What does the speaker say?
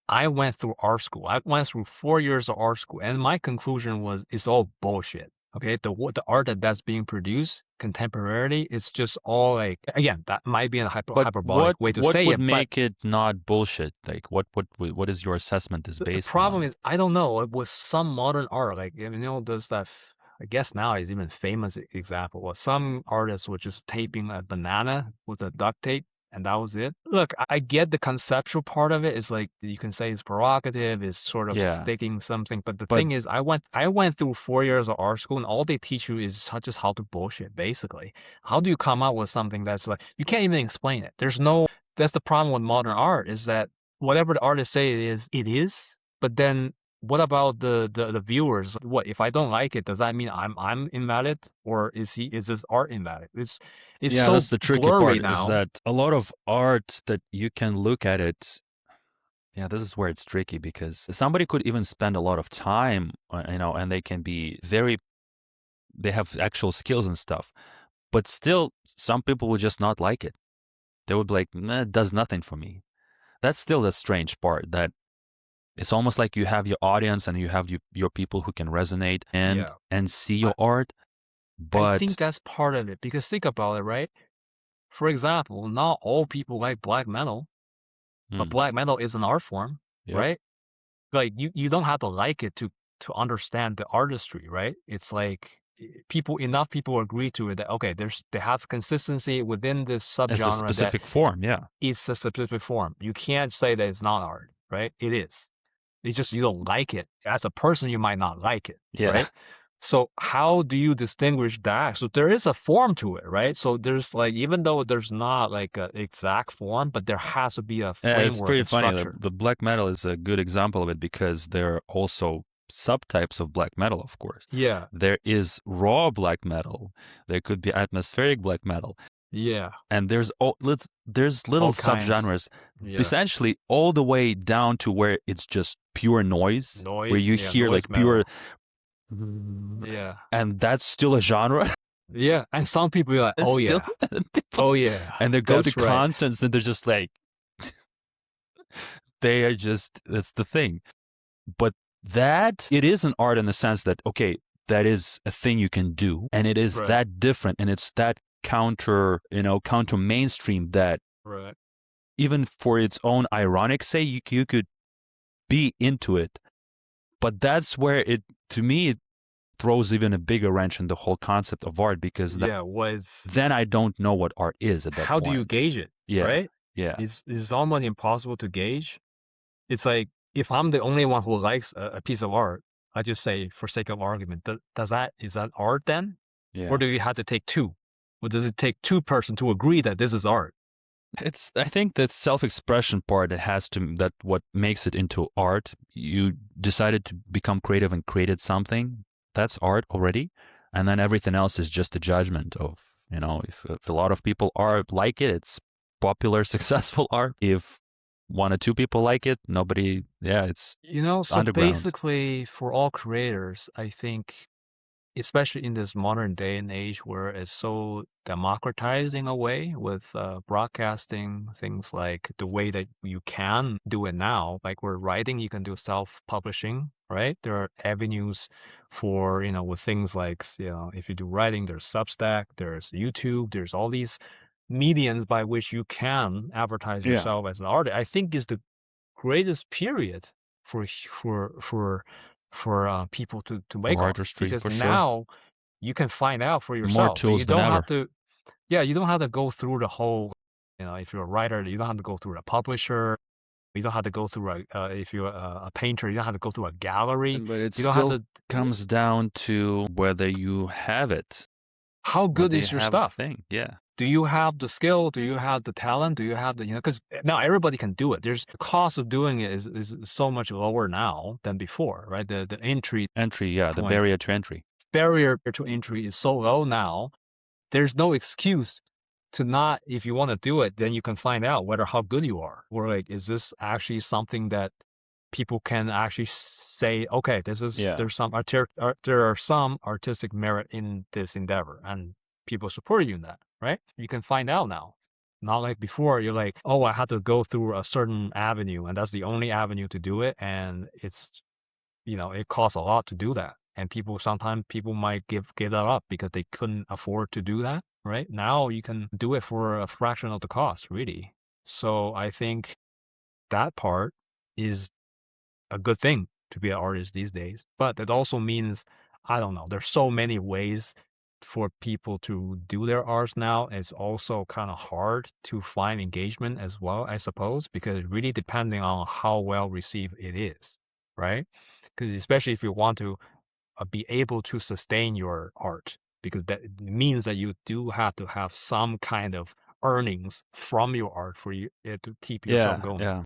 I went through art school. I went through 4 years of art school, and my conclusion was it's all bullshit. Okay, the art that's being produced contemporarily is just all like, again, that might be a But hyperbolic way to what say would it, but make it not bullshit? Like what is your assessment is the based problem on? is I don't know. It was some modern art, like there's that. I guess now is even famous example. Well, some artists were just taping a banana with a duct tape, and that was it. Look, I get the conceptual part of it. It's like you can say it's provocative, is sort of Yeah. sticking something. But the But thing is, I went through 4 years of art school, and all they teach you is just how to bullshit. Basically, how do you come up with something that's like you can't even explain it? There's no. That's the problem with modern art is that whatever the artist say it is, it is. But then what about the viewers? What if I don't like it? Does that mean I'm invalid, or is this art invalid? It's yeah, so that's the tricky blurry part is now. that a lot of art that you can look at it. Yeah, this is where it's tricky because somebody could even spend a lot of time, and they can be they have actual skills and stuff, but still some people would just not like it. They would be like, nah, it does nothing for me. That's still the strange part that it's almost like you have your audience and you have your people who can resonate Yeah, and see I your art, I think but that's part of it because think about it, right? For example, not all people like black metal, but hmm, black metal is an art form, yep, right? Like you don't have to like it to understand the artistry, right? It's like enough people agree to it that okay, they have consistency within this as a subgenre that specific form, yeah, it's a specific form. You can't say that it's not art, right? It is. It's just you don't like it. As a person, you might not like it, yeah. right? So how do you distinguish that? So there is a form to it, right? So there's like even though there's not like an exact form, but there has to be a It's framework pretty and funny. structure. The black metal is a good example of it because there are also subtypes of black metal, of course. Yeah, There is raw black metal. There could be atmospheric black metal, yeah, and there's little all kinds. subgenres, Yeah, essentially all the way down to where it's just pure noise, where noise. you Yeah, hear noise like pure, metal. Yeah, and that's still a genre. yeah. And some people are like, It's oh still yeah, people, oh yeah, and they go to that's right. concerts and they're just like, they are just, that's the thing. But that it is an art in the sense that, okay, that is a thing you can do, and it is Right, that different, and it's that counter mainstream that right. even for its own ironic sake, you could be into it. But that's where it, to me, it throws even a bigger wrench in the whole concept of art because Yeah, was then I don't know what art is at that how do you point. gauge it, Yeah, right? yeah. It's almost impossible to gauge. It's like if I'm the only one who likes a piece of art, I just say for sake of argument, is that art then? Or Yeah. do you have to take two? Or does it take two person to agree that this is art? It's, I think that self-expression part that has to, that what makes it into art. You decided to become creative and created something. That's art already. And then everything else is just a judgment of, if a lot of people are like it, it's popular, successful art. If one or two people like it, nobody, yeah, it's So underground. basically for all creators, I think especially in this modern day and age where it's so democratized in a way with broadcasting things like the way that you can do it now, like we're writing, you can do self-publishing, right? There are avenues for, with things like, if you do writing, there's Substack, there's YouTube, there's all these mediums by which you can advertise Yeah. yourself as an artist. I think is the greatest period for people to make For art artistry, because for sure. now you can find out for More yourself. You tools than don't have ever. to, yeah, you don't have to go through the whole, if you're a writer, you don't have to go through a publisher. You don't have to go through if you're a painter, you don't have to go through a gallery. But it You don't have still to, comes down to whether you have it, how good whether you is your have the stuff? thing. Yeah. Do you have the skill? Do you have the talent? Do you have the, because now everybody can do it. There's the cost of doing it is so much lower now than before, right? The entry Entry, yeah, the point, barrier to entry. barrier to entry is so low now. There's no excuse to not, if you want to do it, then you can find out whether how good you are. Or like, is this actually something that people can actually say, okay, Yeah. there are some artistic merit in this endeavor, and people support you in that, right? You can find out now. Not like before, you're like, oh, I had to go through a certain avenue, and that's the only avenue to do it, and it's, it costs a lot to do that. And sometimes people might give that up because they couldn't afford to do that, right? Now you can do it for a fraction of the cost, really. So I think that part is a good thing to be an artist these days. But it also means, I don't know, there's so many ways for people to do their arts now. It's also kind of hard to find engagement as well, I suppose, because it really depending on how well received it is, right? Because especially if you want to be able to sustain your art, because that means that you do have to have some kind of earnings from your art for you to keep yourself Yeah, going. yeah.